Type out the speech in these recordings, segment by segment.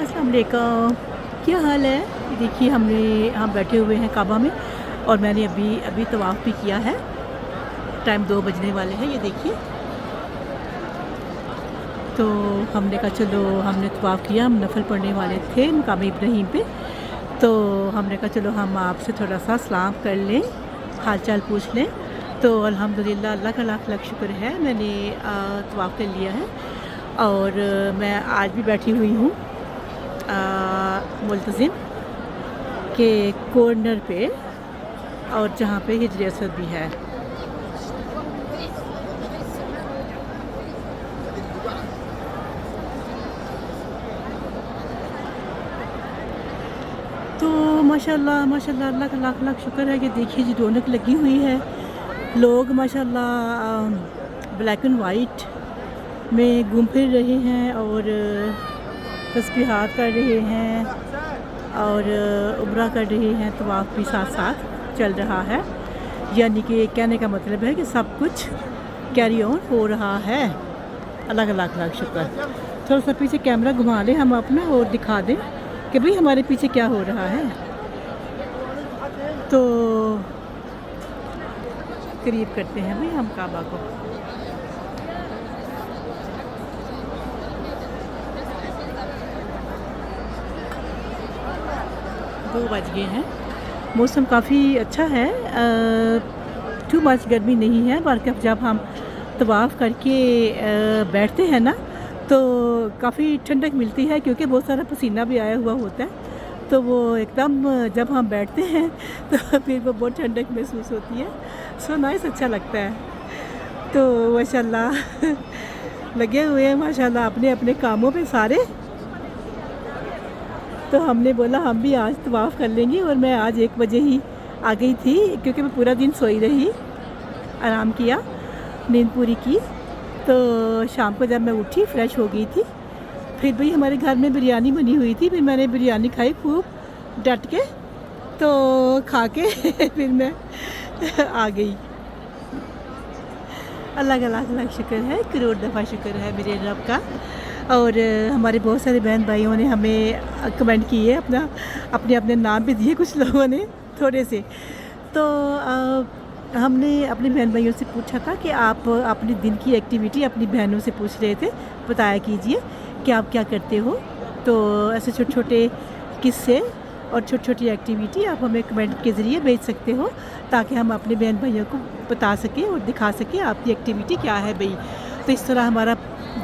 अस्सलाम वालेकुम, क्या हाल है? ये देखिए हम बैठे हुए हैं काबा में और मैंने अभी तवाफ़ भी किया है। टाइम 2 बजने वाले हैं, ये देखिए। तो हमने कहा चलो, हमने तवाफ़ किया, हम नफ़ल पढ़ने वाले थे मकाम इब्राहीम पे। तो हमने कहा चलो हम आपसे थोड़ा सा सलाम कर लें, हाल चाल पूछ लें। तो अल्हम्दुलिल्लाह अल्लाह का लाख लाख शुक्र है, मैंने तवाफ़ कर लिया है। और मैं आज भी बैठी हुई हूँ मुल्तज़िम के कॉर्नर पे, और जहाँ पे हिजर असद भी है। तो माशाल्लाह माशाल्लाह अल्लाह का लाख लाख शुक्र है कि देखिए जी रौनक लगी हुई है। लोग माशाल्लाह ब्लैक एंड वाइट में घूम फिर रहे हैं और तस्बीहात कर रहे हैं और उम्रा कर रहे हैं। तवाफ़ भी साथ साथ चल रहा है, यानी कि कहने का मतलब है कि सब कुछ कैरी ऑन हो रहा है। अल्लाह का लाख लाख शुक्र। थोड़ा सा पीछे कैमरा घुमा लें हम अपना और दिखा दें कि भाई हमारे पीछे क्या हो रहा है। तो करीब करते हैं भाई हम काबा को। दो बज गए हैं, मौसम काफ़ी अच्छा है, टू मच गर्मी नहीं है। बल्कि जब हम तवाफ़ करके बैठते हैं ना तो काफ़ी ठंडक मिलती है, क्योंकि बहुत सारा पसीना भी आया हुआ होता है। तो वो एकदम जब हम बैठते हैं तो फिर वो बहुत ठंडक महसूस होती है। सो नाइस, अच्छा लगता है। तो माशाल्लाह लगे हुए हैं माशाल्लाह अपने अपने कामों पे सारे। तो हमने बोला हम भी आज तवाफ़ कर लेंगे, और मैं आज 1 बजे ही आ गई थी, क्योंकि मैं पूरा दिन सोई रही, आराम किया, नींद पूरी की। तो शाम को जब मैं उठी फ्रेश हो गई थी, फिर भाई हमारे घर में बिरयानी बनी हुई थी, फिर मैंने बिरयानी खाई खूब डट के। तो खा के फिर मैं आ गई। अल्लाह का लाख लाख शुक्र है, करोड़ दफ़ा शुक्र है मेरे रब का। और हमारे बहुत सारे बहन भाइयों ने हमें कमेंट किए, अपने अपने नाम भी दिए, कुछ लोगों ने थोड़े से। तो हमने अपने बहन भाइयों से पूछा था कि आप अपने दिन की एक्टिविटी अपनी बहनों से पूछ रहे थे, बताया कीजिए कि आप क्या करते हो। तो ऐसे छोटे छोटे किस्से और छोटी छोटी एक्टिविटी आप हमें कमेंट के ज़रिए भेज सकते हो, ताकि हम अपने बहन भाइयों को बता सकें और दिखा सकें आपकी एक्टिविटी क्या है भाई। तो इस तरह हमारा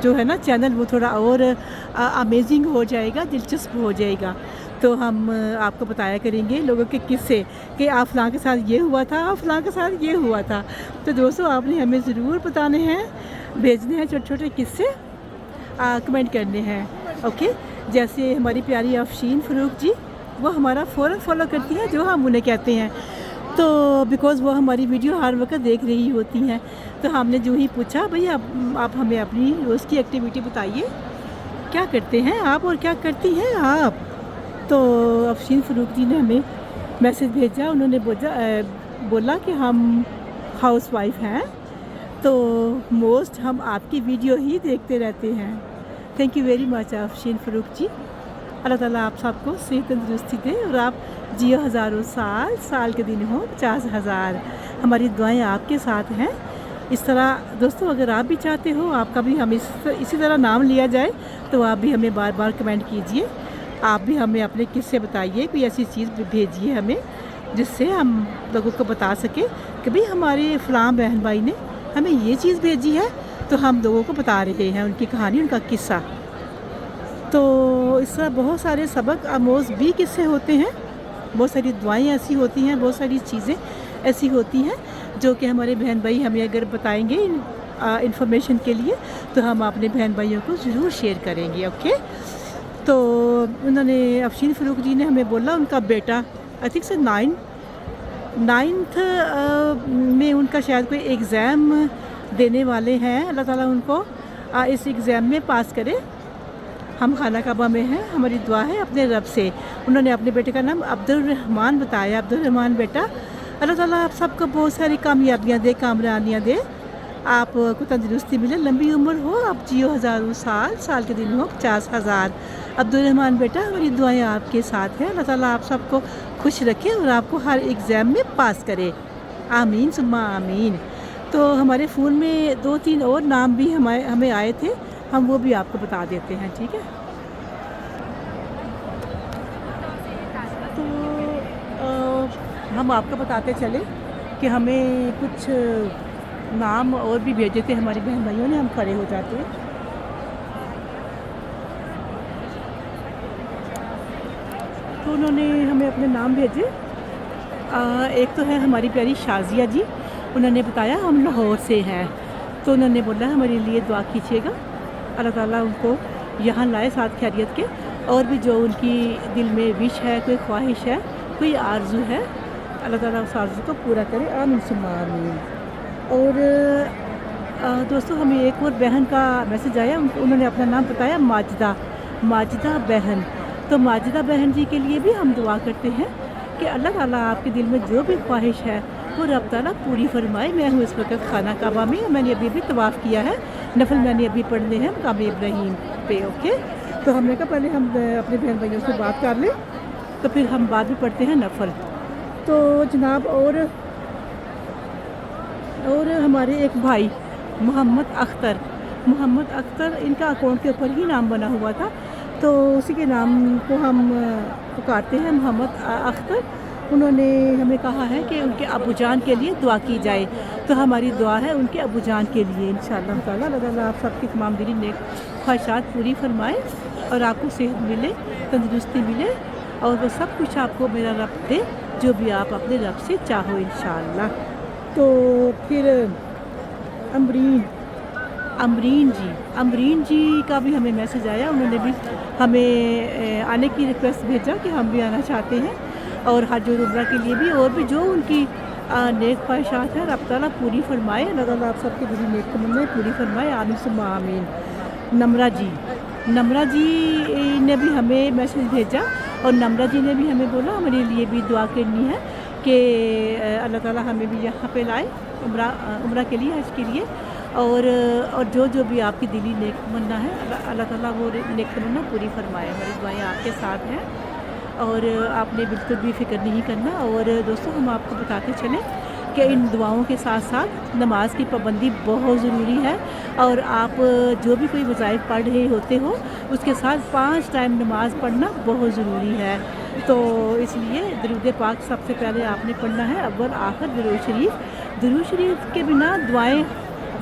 जो है ना चैनल वो थोड़ा और अमेजिंग हो जाएगा, दिलचस्प हो जाएगा। तो हम आपको बताया करेंगे लोगों के किस्से कि आप फ़लाँ के साथ ये हुआ था, आप फ़लाँ के साथ ये हुआ था। तो दोस्तों आपने हमें ज़रूर बताने हैं, भेजने हैं छोटे छोटे किस्से, कमेंट करने हैं। ओके, जैसे हमारी प्यारी अफशीन फ़रूक जी, वो हमारा फ़ौरन फॉलो करती हैं जो हम उन्हें कहते हैं। तो बिकॉज़ वो हमारी वीडियो हर वक्त देख रही होती हैं। तो हमने जो ही पूछा भाई आप हमें अपनी रोज़ की एक्टिविटी बताइए, क्या करते हैं आप और क्या करती हैं आप। तो अफशीन फ़रूक जी ने हमें मैसेज भेजा, उन्होंने बोला कि हम हाउस वाइफ हैं, तो मोस्ट हम आपकी वीडियो ही देखते रहते हैं। Thank you very much Afsheen Farooq ji. अल्लाह ताला आप सबको सेहत तंदुरुस्ती दे और आप जियो हज़ारों साल, साल के दिन हो 50,000। हमारी दुआएं आपके साथ हैं। इस तरह दोस्तों अगर आप भी चाहते हो आपका भी हम इसी तरह नाम लिया जाए, तो आप भी हमें बार बार कमेंट कीजिए। आप भी हमें अपने किस्से बताइए, कोई ऐसी चीज़ भेजिए हमें जिससे हम लोगों को बता सकें कि भाई हमारे फ़लाँ बहन भाई ने हमें ये चीज़ भेजी है, तो हम लोगों को बता रहे हैं उनकी कहानी, उनका किस्सा। तो इस तरह बहुत सारे सबक आमोज़ भी किस्से होते हैं, बहुत सारी दुआएं ऐसी होती हैं, बहुत सारी चीज़ें ऐसी होती हैं जो कि हमारे बहन भाई हमें अगर बताएंगे इंफॉर्मेशन के लिए, तो हम अपने बहन भाइयों को ज़रूर शेयर करेंगे। ओके, तो उन्होंने अफशीन फ़रूक जी ने हमें बोला उनका बेटा आई थिंक से नाइन्थ में उनका शायद कोई एग्ज़ाम देने वाले हैं। अल्लाह ताला उनको इस एग्ज़ाम में पास करे। हम खाना काबा में हैं, हमारी दुआ है अपने रब से। उन्होंने अपने बेटे का नाम अब्दुल रहमान बताया। अब्दुल रहमान बेटा, अल्लाह ताला आप सबको बहुत सारी कामयाबियाँ दे, कामरानियाँ दे। آپ کو تندرستی ملے، لمبی عمر ہو، آپ جیو ہزاروں سال، سال کے دن ہو 50,000۔ عبدالرحمٰن بیٹا ہماری دعائیں آپ کے ساتھ ہیں، اللہ تعالیٰ آپ سب کو خوش رکھے اور آپ کو ہر ایگزام میں پاس کرے، آمین ثم آمین۔ تو ہمارے فون میں 2-3 اور نام بھی ہمیں آئے تھے، ہم وہ بھی آپ کو بتا دیتے ہیں، ٹھیک ہے؟ تو ہم آپ کو بتاتے چلے کہ ہمیں کچھ نام اور بھی بھیجے تھے ہماری بہن بھائیوں نے، ہم کھڑے ہو جاتے ہیں۔ تو انہوں نے ہمیں اپنے نام بھیجے، ایک تو ہے ہماری پیاری شازیہ جی، انہوں نے بتایا ہم لاہور سے ہیں، تو انہوں نے بولا ہمارے لیے دعا کیجیے گا، اللہ تعالیٰ ان کو یہاں لائے ساتھ خیریت کے، اور بھی جو ان کی دل میں وش ہے، کوئی خواہش ہے، کوئی آرزو ہے، اللہ تعالیٰ اس آرزو کو پورا کرے، آمین ثم آمین۔ اور دوستو ہمیں ایک اور بہن کا میسج آیا، انہوں نے اپنا نام بتایا ماجدہ بہن۔ تو ماجدہ بہن جی کے لیے بھی ہم دعا کرتے ہیں کہ اللہ تعالیٰ آپ کے دل میں جو بھی خواہش ہے وہ رب تعالیٰ پوری فرمائے۔ میں ہوں اس وقت خانہ کعبہ میں نے ابھی طواف کیا ہے، نفل میں نے ابھی پڑھنے ہیں مقام ابراہیم پہ، اوکے؟ تو ہم نے کہا پہلے ہم اپنے بہن بھائیوں سے بات کر لیں، تو پھر ہم بعد میں پڑھتے ہیں نفل۔ تو جناب اور ہمارے ایک بھائی محمد اختر، ان کا اکاؤنٹ کے اوپر ہی نام بنا ہوا تھا، تو اسی کے نام کو ہم پکارتے ہیں محمد اختر۔ انہوں نے ہمیں کہا ہے کہ ان کے ابو جان کے لیے دعا کی جائے، تو ہماری دعا ہے ان کے ابو جان کے لیے انشاءاللہ تعالیٰ، اللہ تعالیٰ آپ سب کی تمام دلی نیک خواہشات پوری فرمائے اور آپ کو صحت ملے، تندرستی ملے، اور وہ سب کچھ آپ کو میرا رب دے جو بھی آپ اپنے رب سے چاہو انشاءاللہ۔ تو پھر امرین جی کا بھی ہمیں میسج آیا، انہوں نے بھی ہمیں آنے کی ریکویسٹ بھیجا کہ ہم بھی آنا چاہتے ہیں، اور حج اور عمرہ کے لیے بھی، اور بھی جو ان کی نیک خواہشات ہیں رب تعالیٰ پوری فرمائے، اللہ تعالیٰ آپ سب کی دلی نیک تمنائیں پوری فرمائے، آمین ثم آمین۔ نمرہ جی نے بھی ہمیں میسج بھیجا، اور نمرہ جی نے بھی ہمیں بولا ہمارے لیے بھی دعا کرنی ہے کہ اللہ تعالیٰ ہمیں بھی یہاں پہ لائے عمرہ کے لیے، حج کے لیے، اور جو بھی آپ کی دلی نیک تمنا ہے اللہ تعالیٰ وہ نیک تمنا پوری فرمائے۔ ہماری دعائیں آپ کے ساتھ ہیں اور آپ نے بالکل بھی فکر نہیں کرنا۔ اور دوستوں ہم آپ کو بتاتے چلیں کہ ان دعاؤں کے ساتھ ساتھ نماز کی پابندی بہت ضروری ہے، اور آپ جو بھی کوئی وظائف پڑھ رہے ہوتے ہو اس کے ساتھ 5 ٹائم نماز پڑھنا بہت ضروری ہے۔ تو اس لیے درود پاک سب سے پہلے آپ نے پڑھنا ہے، اول آخر درود شریف کے بنا دعائیں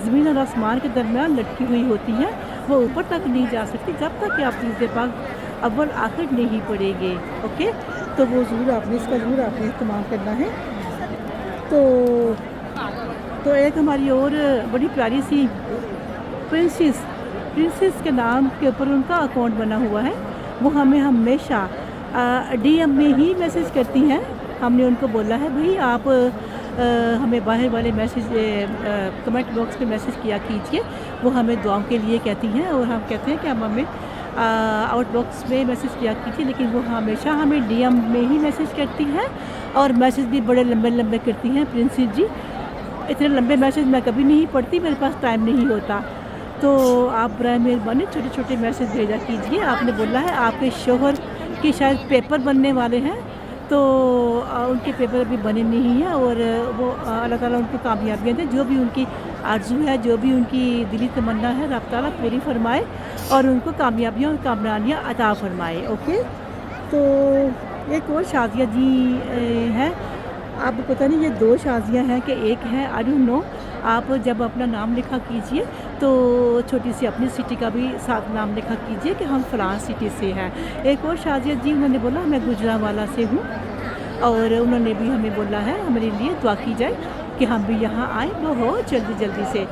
زمین اور آسمان کے درمیان لٹکی ہوئی ہوتی ہیں، وہ اوپر تک نہیں جا سکتی جب تک کہ آپ درود پاک اول آخر نہیں پڑھیں گے، اوکے؟ تو وہ ضرور آپ نے اس کا ضرور آپ نے اہتمام کرنا ہے۔ تو ایک ہماری اور بڑی پیاری سی پرنسس کے نام کے اوپر ان کا اکاؤنٹ بنا ہوا ہے، وہ ہمیں ہمیشہ ڈی ایم میں ہی میسج کرتی ہیں۔ ہم نے ان کو بولا ہے بھئی آپ ہمیں باہر والے میسج کمنٹ باکس پہ میسج کیا کیجئے، وہ ہمیں دعاؤں کے لیے کہتی ہیں، اور ہم کہتے ہیں کہ ہم ہمیں آؤٹ باکس میں میسج کیا کیجیے، لیکن وہ ہمیشہ ہمیں ڈی ایم میں ہی میسج کرتی ہیں، اور میسج بھی بڑے لمبے کرتی ہیں۔ پرنسس جی اتنے لمبے میسج میں کبھی نہیں پڑھتی، میرے پاس ٹائم نہیں ہوتا، تو آپ برائے مہربانی چھوٹے میسج بھیجا کیجیے۔ آپ نے بولا ہے آپ کے شوہر کی شاید پیپر بننے والے ہیں، تو ان کے پیپر ابھی بنے نہیں ہیں، اور وہ اللہ تعالیٰ ان کو کامیابیاں دیں، جو بھی ان کی آرزو ہے، جو بھی ان کی دلی تمنا ہے رب تعالیٰ پوری فرمائے اور ان کو کامیابیاں اور کامرانیاں عطا فرمائے، اوکے؟ تو ایک اور شازیہ جی ہیں، آپ کو پتہ نہیں یہ 2 شازیہ ہیں کہ ایک ہے، آئی ڈونٹ نو، آپ جب اپنا نام لکھا کیجئے تو چھوٹی سی اپنی سٹی کا بھی ساتھ نام لکھا کیجئے کہ ہم فلاں سٹی سے ہیں۔ ایک اور شازیہ جی انہوں نے بولا میں گجرانوالہ سے ہوں، اور انہوں نے بھی ہمیں بولا ہے ہمارے لیے دعا کی جائے کہ ہم بھی یہاں آئیں بہت جلدی سے۔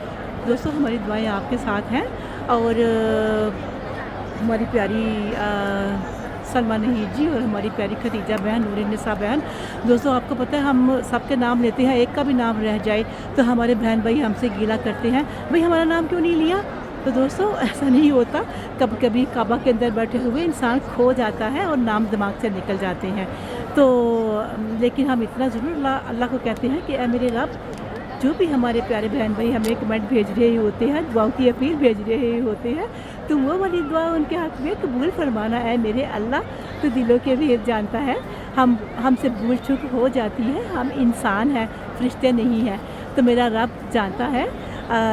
دوستوں ہماری دعائیں آپ کے ساتھ ہیں، اور ہماری پیاری سلمہ نہید جی اور ہماری پیاری خدیجہ بہن، نور النساء بہن، دوستوں آپ کو پتہ ہے ہم سب کے نام لیتے ہیں، ایک کا بھی نام رہ جائے تو ہمارے بہن بھائی ہم سے گیلا کرتے ہیں بھئی ہمارا نام کیوں نہیں لیا۔ تو دوستوں ایسا نہیں ہوتا، کبھی کبھی کعبہ کے اندر بیٹھے ہوئے انسان کھو جاتا ہے اور نام دماغ سے نکل جاتے ہیں، تو لیکن ہم اتنا ضرور اللہ کو کہتے ہیں کہ اے میرے رب जो भी हमारे प्यारे बहन भाई हमें कमेंट भेज रहे होते हैं, दुआओं की अपील भेज रहे होते हैं, तो वो वाली दुआ उनके हक़ में कबूल फरमाना है मेरे अल्लाह। तो दिलों के भेद जानता है, हमसे भूल चूक हो जाती है, हम इंसान हैं, फरिश्ते नहीं हैं। तो मेरा रब जानता है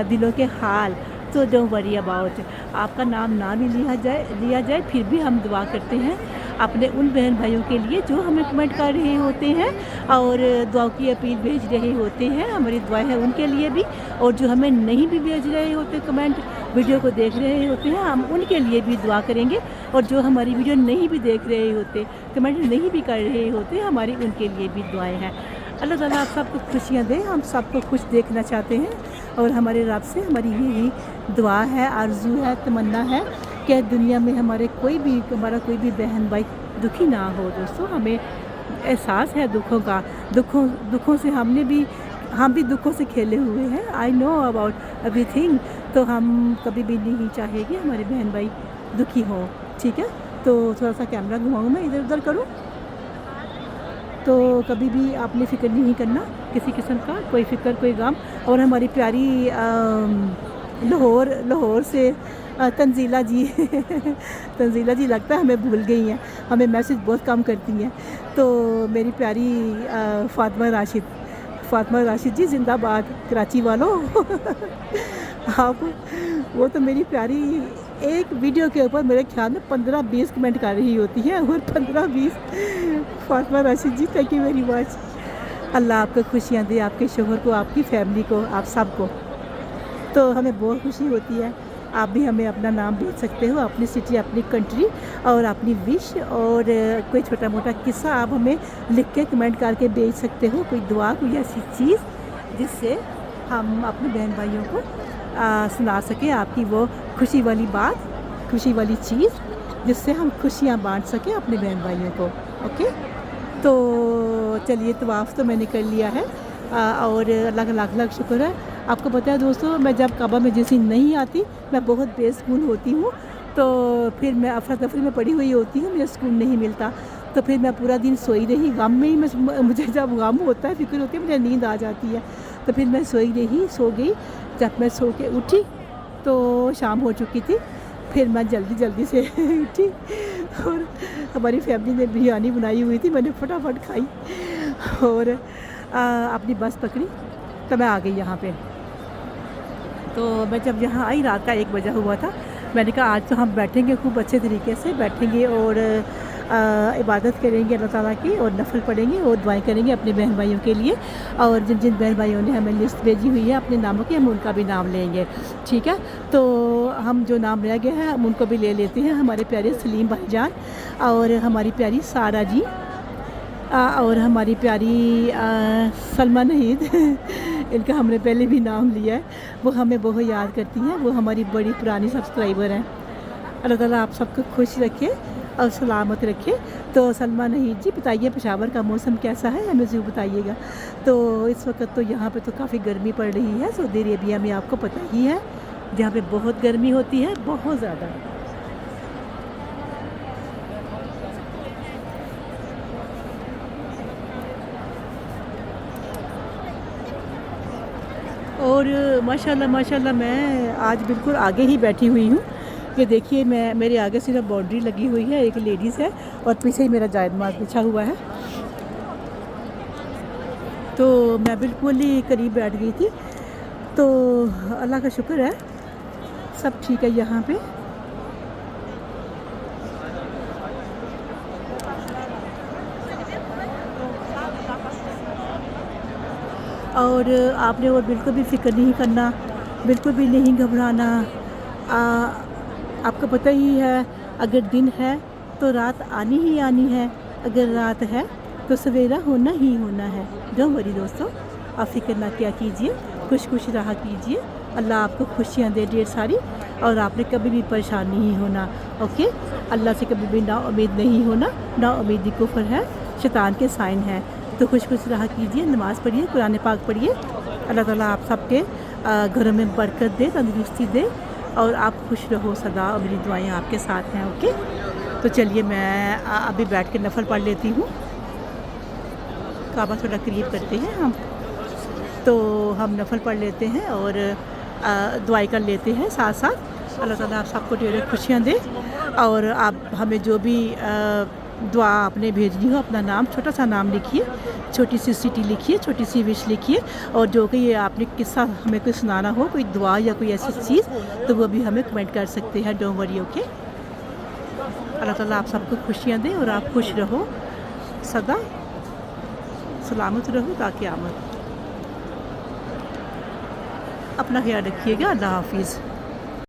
दिलों के हाल। तो डोंट वरी अबाउट, आपका नाम ना भी लिया जाए फिर भी हम दुआ करते हैं अपने उन बहन भाइयों के लिए जो हमें कमेंट कर रहे होते हैं और दुआओं की अपील भेज रहे होते हैं। हमारी दुआ है उनके लिए भी, और जो हमें नहीं भी भेज रहे होते कमेंट, वीडियो को देख रहे होते हैं, हम उनके लिए भी दुआ करेंगे। और जो हमारी वीडियो नहीं भी देख रहे होते, कमेंट नहीं भी कर रहे होते, हमारी उनके लिए भी दुआएं हैं। अल्लाह ताला आप सबको खुशियाँ दे, हम सबको खुश देखना चाहते हैं और हमारे रब से हमारी यही दुआ है, आरज़ू है, तमन्ना है कि दुनिया में हमारा कोई भी बहन भाई दुखी ना हो। दोस्तों, हमें एहसास है दुखों का, दुखों से हम भी दुखों से खेले हुए हैं। I know about everything. तो हम कभी भी नहीं चाहेंगे हमारे बहन भाई दुखी हों, ठीक है। तो थोड़ा सा कैमरा घुमाऊँ, मैं इधर उधर करूँ, तो कभी भी आपने फ़िक्र नहीं करना किसी किस्म का, कोई फ़िक्र कोई गम। और हमारी प्यारी लाहौर से तंजीला जी तंजीला जी लगता है हमें भूल गई हैं, हमें मैसेज बहुत कम करती हैं। तो मेरी प्यारी फ़ातिमा राशिद जी जिंदाबाद कराची वालों आप, वो तो मेरी प्यारी एक वीडियो के ऊपर मेरे ख्याल में 15-20 कमेंट कर रही होती हैं, और 15-20 फ़ातिमा राशिद जी, थैंक यू वेरी मच। अल्लाह आपको खुशियाँ दे, आपके शोहर को, आपकी फैमिली को, आप सबको। तो हमें बहुत खुशी होती है। आप भी हमें अपना नाम भेज सकते हो, अपनी सिटी, अपनी कंट्री और अपनी विश, और कोई छोटा मोटा किस्सा आप हमें लिख के कमेंट करके भेज सकते हो, कोई दुआ, कोई ऐसी चीज़ जिससे हम अपने बहन भाइयों को सुना सकें आपकी वो खुशी वाली बात, खुशी वाली चीज़, जिससे हम खुशियाँ बांट सकें अपने बहन भाइयों को। ओके, तो चलिए, तवाफ़ तो मैंने कर लिया है और अल्लाह का लाख लाख शुक्र है। आपको पता है दोस्तों, मैं जब काबा में जिस दिन नहीं आती मैं बहुत बेसुकून होती हूँ। तो फिर मैं अफरा तफरी में पड़ी हुई होती हूँ, मुझे सुकून नहीं मिलता। तो फिर मैं पूरा दिन सोई रही, गम में ही मुझे जब गम होता है, फिक्र होती है, मुझे नींद आ जाती है। तो फिर मैं सो गई। जब मैं सो के उठी तो शाम हो चुकी थी। फिर मैं जल्दी से उठी और हमारी फैमिली ने बिरयानी बनाई हुई थी, मैंने फटाफट खाई और अपनी बस पकड़ी। तो मैं आ गई यहाँ पे। तो मैं जब यहाँ आई, रात का 1 बजा हुआ था। मैंने कहा आज तो हम बैठेंगे, खूब अच्छे तरीके से बैठेंगे और इबादत करेंगे अल्लाह ताला की, और नफल पढ़ेंगे और दुआएं करेंगे अपने बहन भाइयों के लिए। और जिन जिन बहन भाइयों ने हमें लिस्ट भेजी हुई है अपने नामों की, हम उनका भी नाम लेंगे, ठीक है। तो हम जो नाम रह गए हैं हम उनको भी ले लेते हैं। हमारे प्यारे सलीम भाईजान, और हमारी प्यारी सारा जी, और हमारी प्यारी सलमा नहीद इनका हमने पहले भी नाम लिया है। वो हमें बहुत याद करती हैं, वो हमारी बड़ी पुरानी सब्सक्राइबर हैं। अल्लाह ताला आप सबको खुश रखे और सलामत रखे। तो सलमा नहीद जी, बताइए पेशावर का मौसम कैसा है, हमें ज़रूर बताइएगा। तो इस वक्त तो यहाँ पे तो काफ़ी गर्मी पड़ रही है सऊदी अरेबिया में, आपको पता ही है, जहाँ पे बहुत गर्मी होती है, बहुत ज़्यादा। और माशाल्लाह मैं आज बिल्कुल आगे ही बैठी हुई हूँ। ये देखिए, मेरे आगे सिर्फ बाउंड्री लगी हुई है, एक लेडीज़ है और पीछे ही मेरा जायद माज बिछा हुआ है। तो मैं बिल्कुल ही करीब बैठ गई थी। तो अल्लाह का शुक्र है, सब ठीक है यहाँ पे। और आपने वो बिल्कुल भी फ़िक्र नहीं करना, बिल्कुल भी नहीं घबराना। आपको पता ही है, अगर दिन है तो रात आनी ही आनी है, अगर रात है तो सवेरा होना ही होना है। डोंट वरी दोस्तों, आप फ़िक्र ना किया कीजिए, खुश रहा कीजिए। अल्लाह आपको खुशियाँ दे ढेर सारी, और आपने कभी भी परेशान नहीं होना। ओके, अल्लाह से कभी भी ना उम्मीद नहीं होना, ना उम्मीदी कुफ्र है, शैतान के साइन है। तो खुश रहा कीजिए, नमाज़ पढ़िए, कुरान पाक पढ़िए। अल्लाह ताला आप सबके घरों में बरकत दे, तंदुरुस्ती दे, और आप खुश रहो सदा, और मेरी दुआएं आपके साथ हैं। ओके, तो चलिए मैं अभी बैठ के नफल पढ़ लेती हूँ। काबा थोड़ा करीब करते हैं हम। تو ہم نفل پڑھ لیتے ہیں اور دعائیں کر لیتے ہیں ساتھ ساتھ. اللہ تعالیٰ آپ سب کو ڈھیر خوشیاں دے, اور آپ ہمیں جو بھی دعا آپ نے بھیجنی ہو, اپنا نام, چھوٹا سا نام لکھیے, چھوٹی سی سٹی لکھیے, چھوٹی سی وش لکھیے, اور جو کہ یہ آپ نے قصہ ہمیں کوئی سنانا ہو, کوئی دعا یا کوئی ایسی چیز, تو وہ بھی ہمیں کمنٹ کر سکتے ہیں. Don't worry, okay. اللہ تعالیٰ آپ سب کو خوشیاں دے اور آپ خوش رہو, سدا سلامت رہو تا قیامت. اپنا خیال رکھیے گا. اللہ حافظ.